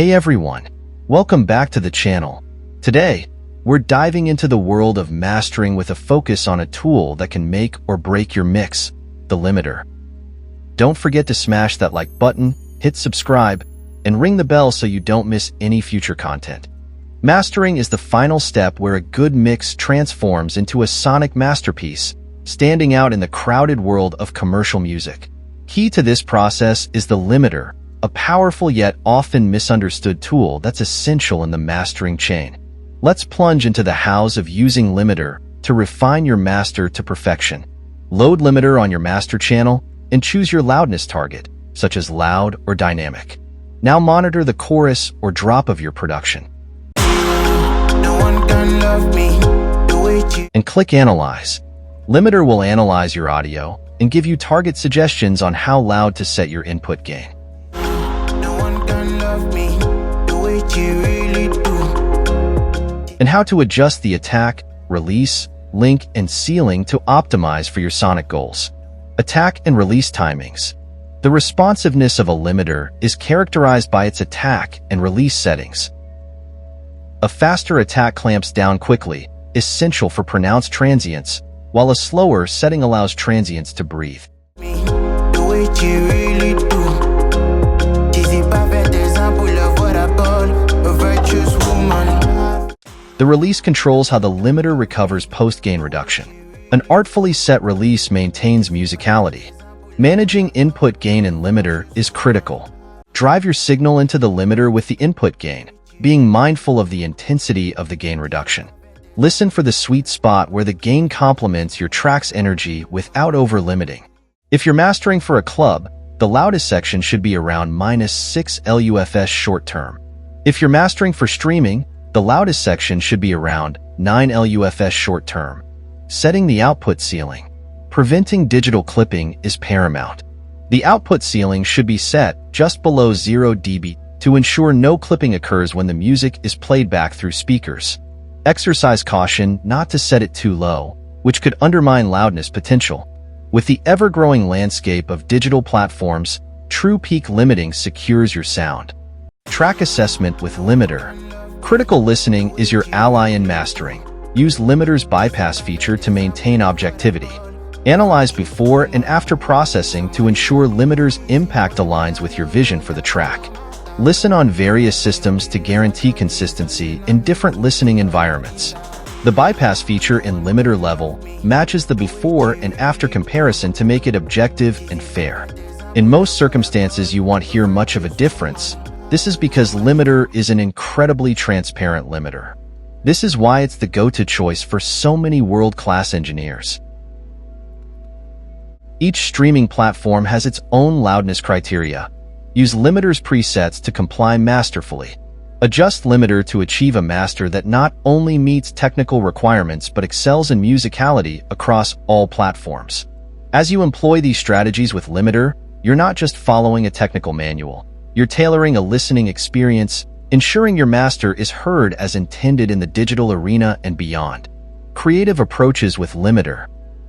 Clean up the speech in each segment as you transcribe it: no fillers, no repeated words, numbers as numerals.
Hey everyone, welcome back to the channel. Today, we're diving into the world of mastering with a focus on a tool that can make or break your mix, the limiter. Don't forget to smash that like button, hit subscribe, and ring the bell so you don't miss any future content. Mastering is the final step where a good mix transforms into a sonic masterpiece, standing out in the crowded world of commercial music. Key to this process is the limiter, a powerful yet often misunderstood tool that's essential in the mastering chain. Let's plunge into the hows of using limiter to refine your master to perfection. Load limiter on your master channel and choose your loudness target, such as loud or dynamic. Now monitor the chorus or drop of your production. No one can love me the way you And click Analyze. Limiter will analyze your audio and give you target suggestions on how loud to set your input gain. No one can love me the way you really do. And how to adjust the attack, release, link, and ceiling to optimize for your sonic goals. Attack and release timings. The responsiveness of a limiter is characterized by its attack and release settings. A faster attack clamps down quickly, essential for pronounced transients, while a slower setting allows transients to breathe. Me the way you really do. Is a perfect example of what I call a virtuous woman. The release controls how the limiter recovers post-gain reduction. An artfully set release maintains musicality. Managing input gain in limiter is critical. Drive your signal into the limiter with the input gain, being mindful of the intensity of the gain reduction. Listen for the sweet spot where the gain complements your track's energy without over-limiting. If you're mastering for a club, the loudest section should be around -6 LUFS short-term. If you're mastering for streaming, the loudest section should be around 9 LUFS short-term. Setting the output ceiling. Preventing digital clipping is paramount. The output ceiling should be set just below 0 dB to ensure no clipping occurs when the music is played back through speakers. Exercise caution not to set it too low, which could undermine loudness potential. With the ever-growing landscape of digital platforms, true peak limiting secures your sound. Track assessment with limiter. Critical listening is your ally in mastering. Use limiter's bypass feature to maintain objectivity. Analyze before and after processing to ensure limiter's impact aligns with your vision for the track. Listen on various systems to guarantee consistency in different listening environments. The bypass feature in limiter level matches the before and after comparison to make it objective and fair. In most circumstances you won't hear much of a difference. This is because limiter is an incredibly transparent limiter. This is why it's the go-to choice for so many world-class engineers. Each streaming platform has its own loudness criteria. Use limiter's presets to comply masterfully. Adjust limiter to achieve a master that not only meets technical requirements but excels in musicality across all platforms. As you employ these strategies with limiter, you're not just following a technical manual. You're tailoring a listening experience, ensuring your master is heard as intended in the digital arena and beyond. Creative approaches with limiter.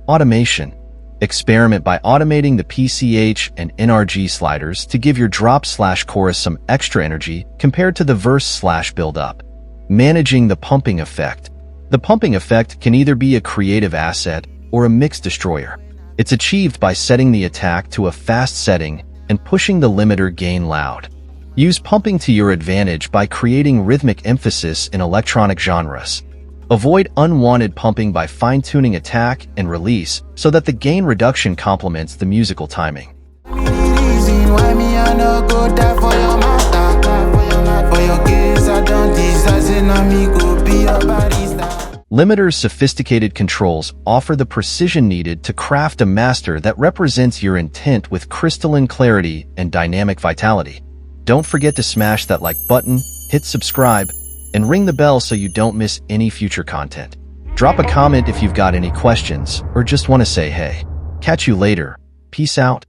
Automation. Experiment by automating the PCH and NRG sliders to give your drop/chorus some extra energy compared to the verse/build-up. Managing the pumping effect. The pumping effect can either be a creative asset or a mix destroyer. It's achieved by setting the attack to a fast setting and pushing the limiter gain loud. Use pumping to your advantage by creating rhythmic emphasis in electronic genres. Avoid unwanted pumping by fine-tuning attack and release so that the gain reduction complements the musical timing. Limiter's sophisticated controls offer the precision needed to craft a master that represents your intent with crystalline clarity and dynamic vitality. Don't forget to smash that like button, hit subscribe, and ring the bell so you don't miss any future content. Drop a comment if you've got any questions or just want to say hey. Catch you later. Peace out.